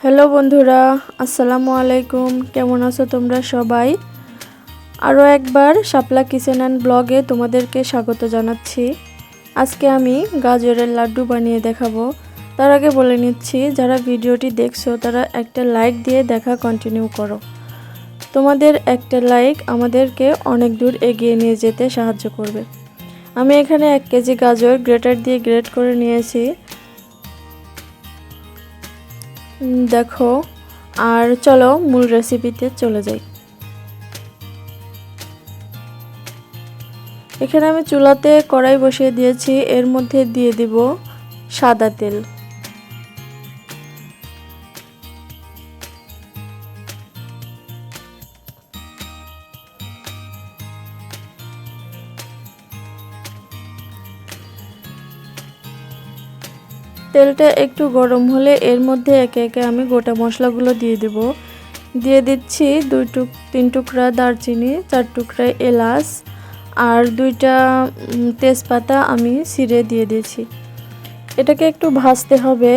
Hello বন্ধুরা, আসসালামু আলাইকুম। কেমন আছো তোমরা সবাই? আরও একবার শাপলা কিচেন অ্যান্ড ব্লগে তোমাদেরকে স্বাগত জানাচ্ছি। আজকে আমি গাজরের লাড্ডু বানিয়ে দেখাবো। তার আগে বলে নিচ্ছি, যারা ভিডিওটি দেখছো তারা একটা লাইক দিয়ে দেখা কন্টিনিউ করো। তোমাদের একটা লাইক আমাদেরকে অনেক দূর এগিয়ে নিয়ে যেতে সাহায্য করবে। আমি এখানে 1 কেজি গাজর গ্রেটার দিয়ে গ্রেট করে নিয়েছি, দেখো। আর চলো মূল রেসিপিতে চলে যাই। এখানে আমি চুলাতে কড়াই বসিয়ে দিয়েছি, এর মধ্যে দিয়ে দিব সাদা তেল। তেলটা একটু গরম হলে এর মধ্যে একে একে আমি গোটা মশলাগুলো দিয়ে দেব। দিয়ে দিচ্ছি 3 টুকরা দারচিনি, 4 টুকরা এলাচ আর 2টা তেজপাতা আমি ছিঁড়ে দিয়ে দিয়েছি। এটাকে একটু ভাজতে হবে।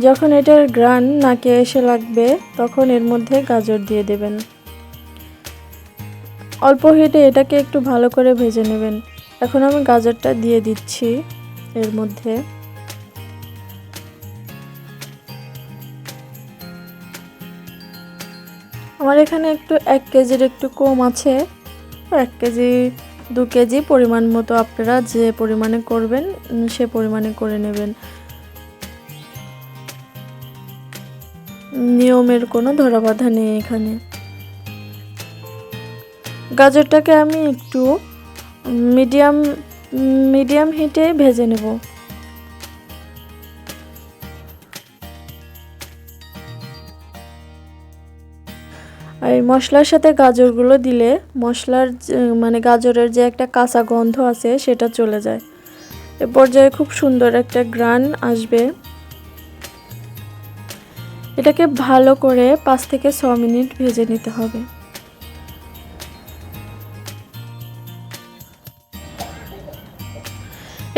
যখন এটার ঘ্রাণ নাকে এসে লাগবে তখন এর মধ্যে গাজর দিয়ে দেবেন। অল্প হিটে এটাকে একটু ভালো করে ভেজে নেবেন। এখন আমি গাজরটা দিয়ে দিচ্ছি এর মধ্যে। আমার এখানে একটু 1 কেজির একটু কম আছে, 1 কেজি 2 কেজি পরিমাণ মতো আপনারা যে পরিমাণে করবেন সে পরিমাণে করে নেবেন। নিয়মের কোনো ধরাবাধা নেই এখানে। গাজরটাকে আমি একটু মিডিয়াম হিটে ভেজে নেব। এই মশলার সাথে গাজরগুলো দিলে মশলার মানে গাজরের যে একটা কাঁচা গন্ধ আছে সেটা চলে যায়। এ পর্যায়ে খুব সুন্দর একটা ঘ্রাণ আসবে। এটাকে ভালো করে 5 থেকে 6 মিনিট ভেজে নিতে হবে।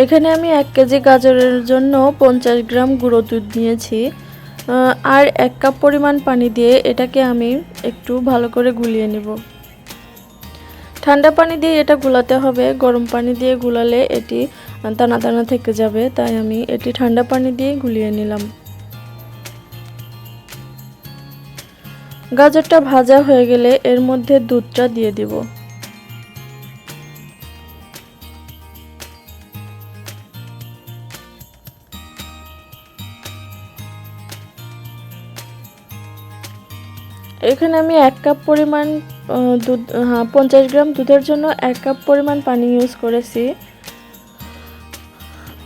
এখানে আমি 1 কেজি গাজরের জন্য 50 গ্রাম গুঁড়ো দুধ নিয়েছি আর 1 কাপ পরিমাণ পানি দিয়ে এটাকে আমি একটু ভালো করে গুলিয়ে নেব। ঠান্ডা পানি দিয়ে এটা গুলাতে হবে, গরম পানি দিয়ে গুলালে এটি দানা দানা থেকে যাবে, তাই আমি এটি ঠান্ডা পানি দিয়ে গুলিয়ে নিলাম। গাজরটা ভাজা হয়ে গেলে এর মধ্যে দুধটা দিয়ে দিব। এখানে আমি 1 কাপ পরিমাণ দুধ 50 গ্রাম দুধের জন্য 1 কাপ পরিমাণ পানি ইউজ করেছি।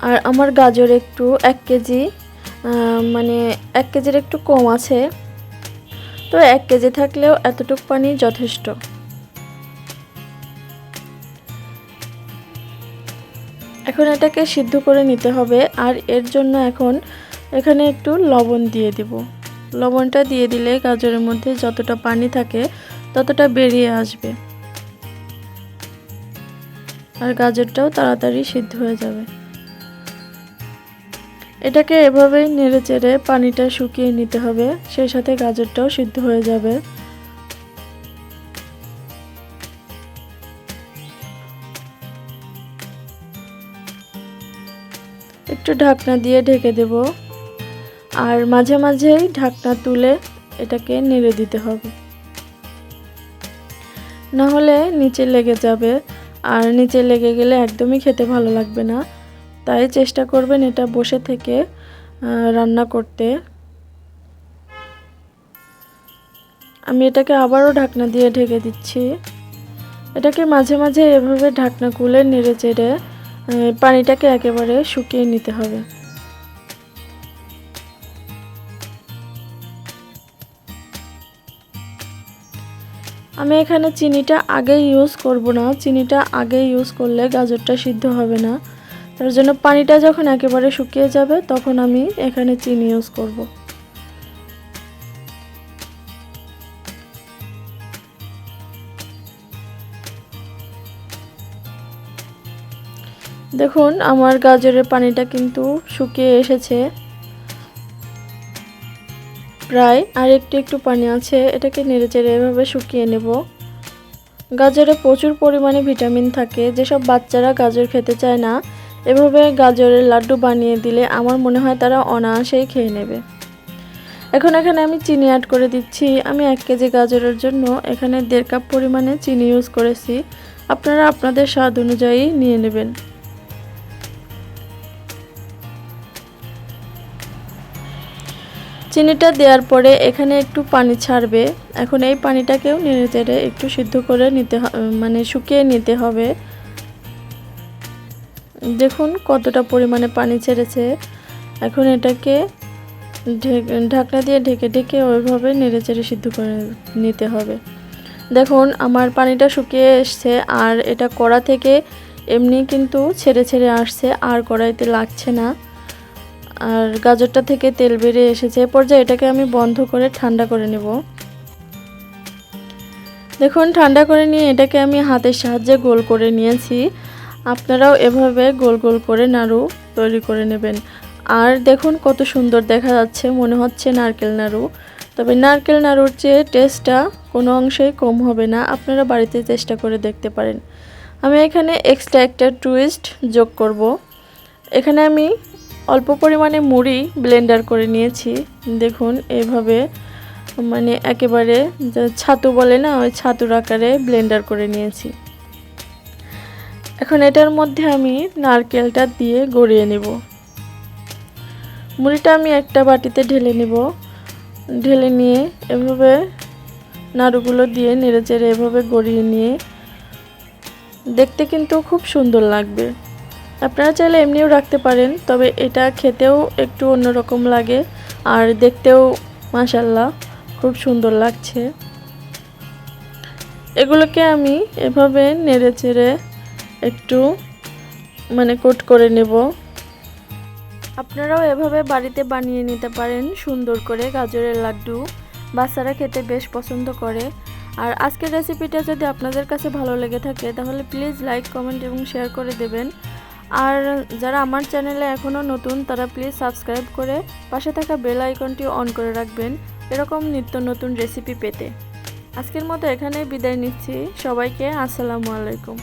আর আমার গাজর একটু 1 কেজি মানে 1 কেজির একটু কম আছে, তো 1 কেজি থাকলেও এতটুকু পানি যথেষ্ট। এখন এটাকে সিদ্ধ করে নিতে হবে, আর এর জন্য এখন এখানে একটু লবণ দিয়ে দিব। লবণটা দিয়ে দিলে গাজরের মধ্যে যতটা পানি থাকে ততটা বেরিয়ে আসবে আর গাজরটাও তাড়াতাড়ি সিদ্ধ হয়ে যাবে। এটাকে এভাবেই নেড়েচেড়ে পানিটা শুকিয়ে নিতে হবে, সেই সাথে গাজরটাও সিদ্ধ হয়ে যাবে। একটু ঢাকনা দিয়ে ঢেকে দেব, আর মাঝে মাঝেই ঢাকনা তুলে এটাকে নেড়ে দিতে হবে, না হলে নিচে লেগে যাবে, আর নিচে লেগে গেলে একদমই খেতে ভালো লাগবে না। তাই চেষ্টা করবেন এটা বসে থেকে রান্না করতে। আমি এটাকে আবারও ঢাকনা দিয়ে ঢেকে দিচ্ছি। এটাকে মাঝে মাঝে এভাবে ঢাকনা খুলে নেড়ে চেড়ে পানিটাকে একেবারে শুকিয়ে নিতে হবে। আমি এখানে চিনিটা আগে ইউজ করব না, চিনিটা আগে ইউজ করলে গাজরটা সিদ্ধ হবে না। তার জন্য পানিটা যখন একেবারে শুকিয়ে যাবে তখন আমি এখানে চিনি ইউজ করব। দেখুন আমার গাজরের পানিটা কিন্তু শুকিয়ে এসেছে। প্রায় আর একটু পানি আছে, এটাকে নেড়েচেড়ে এভাবে শুকিয়ে নেব। গাজরে প্রচুর পরিমাণে ভিটামিন থাকে, যেসব বাচ্চারা গাজর খেতে চায় না এভাবে গাজরের লাড্ডু বানিয়ে দিলে আমার মনে হয় তারা অনায়াসেই খেয়ে নেবে। এখন এখানে আমি চিনি অ্যাড করে দিচ্ছি। আমি 1 কেজি গাজরের জন্য এখানে 1.5 কাপ পরিমাণে চিনি ইউজ করেছি। আপনারা আপনাদের স্বাদ অনুযায়ী নিয়ে নেবেন। চিনিটা দেওয়ার পরে এখানে একটু পানি ছাড়বে। এখন এই পানিটাকেও নেড়েচেড়ে একটু সিদ্ধ করে নিতে মানে শুকিয়ে নিতে হবে। দেখুন কতটা পরিমাণে পানি ছেড়েছে। এখন এটাকে ঢাকনা দিয়ে ঢেকে ওইভাবে নেড়েচেড়ে সিদ্ধ করে নিতে হবে। দেখুন আমার পানিটা শুকিয়ে এসছে আর এটা কড়া থেকে এমনি কিন্তু ছেড়ে আসছে, আর কড়াইতে লাগছে না, আর গাজরটা থেকে তেল বেরিয়ে এসেছে। এ পর্যায়ে এটাকে আমি বন্ধ করে ঠান্ডা করে নেব। দেখুন ঠান্ডা করে নিয়ে এটাকে আমি হাতের সাহায্যে গোল করে নিয়েছি। আপনারাও এভাবে গোল করে নাড়ু তৈরি করে নেবেন। আর দেখুন কত সুন্দর দেখা যাচ্ছে, মনে হচ্ছে নারকেল নাড়ু। তবে নারকেল নাড়ুর চেয়ে টেস্টটা কোনো অংশেই কম হবে না, আপনারা বাড়িতে চেষ্টা করে দেখতে পারেন। আমি এখানে এক্সট্রা একটা টুইস্ট যোগ করব। এখানে আমি অল্প পরিমাণে মুড়ি ব্লেন্ডার করে নিয়েছি। দেখুন এভাবে মানে একেবারে ছাতু বলে না, ওই ছাতুর আকারে ব্লেন্ডার করে নিয়েছি। এখন এটার মধ্যে আমি নারকেলটা দিয়ে গড়িয়ে নেব। মুড়িটা আমি একটা বাটিতে ঢেলে নেব। ঢেলে নিয়ে এভাবে নাড়ুগুলো দিয়ে নেড়েচেড়ে এভাবে গড়িয়ে নিয়ে দেখতে কিন্তু খুব সুন্দর লাগবে। আপনারা চাইলে এমনিও রাখতে পারেন, তবে এটা খেতেও একটু অন্যরকম লাগে আর দেখতেও মাশাআল্লাহ খুব সুন্দর লাগছে। এগুলোকে আমি এভাবে নেড়েচেড়ে একটু মানে কোট করে নেব। আপনারাও এভাবে বাড়িতে বানিয়ে নিতে পারেন সুন্দর করে গাজরের লাড্ডু। বাচ্চারা খেতে বেশ পছন্দ করে। আর আজকের রেসিপিটা যদি আপনাদের কাছে ভালো লেগে থাকে তাহলে প্লিজ লাইক, কমেন্ট এবং শেয়ার করে দেবেন। আর যারা আমার চ্যানেলে এখনও নতুন তারা প্লিজ সাবস্ক্রাইব করে পাশে থাকা বেল আইকনটি অন করে রাখবেন এরকম নিত্য নতুন রেসিপি পেতে। আজকের মতো এখানেই বিদায় নিচ্ছি। সবাইকে আসসালামু আলাইকুম।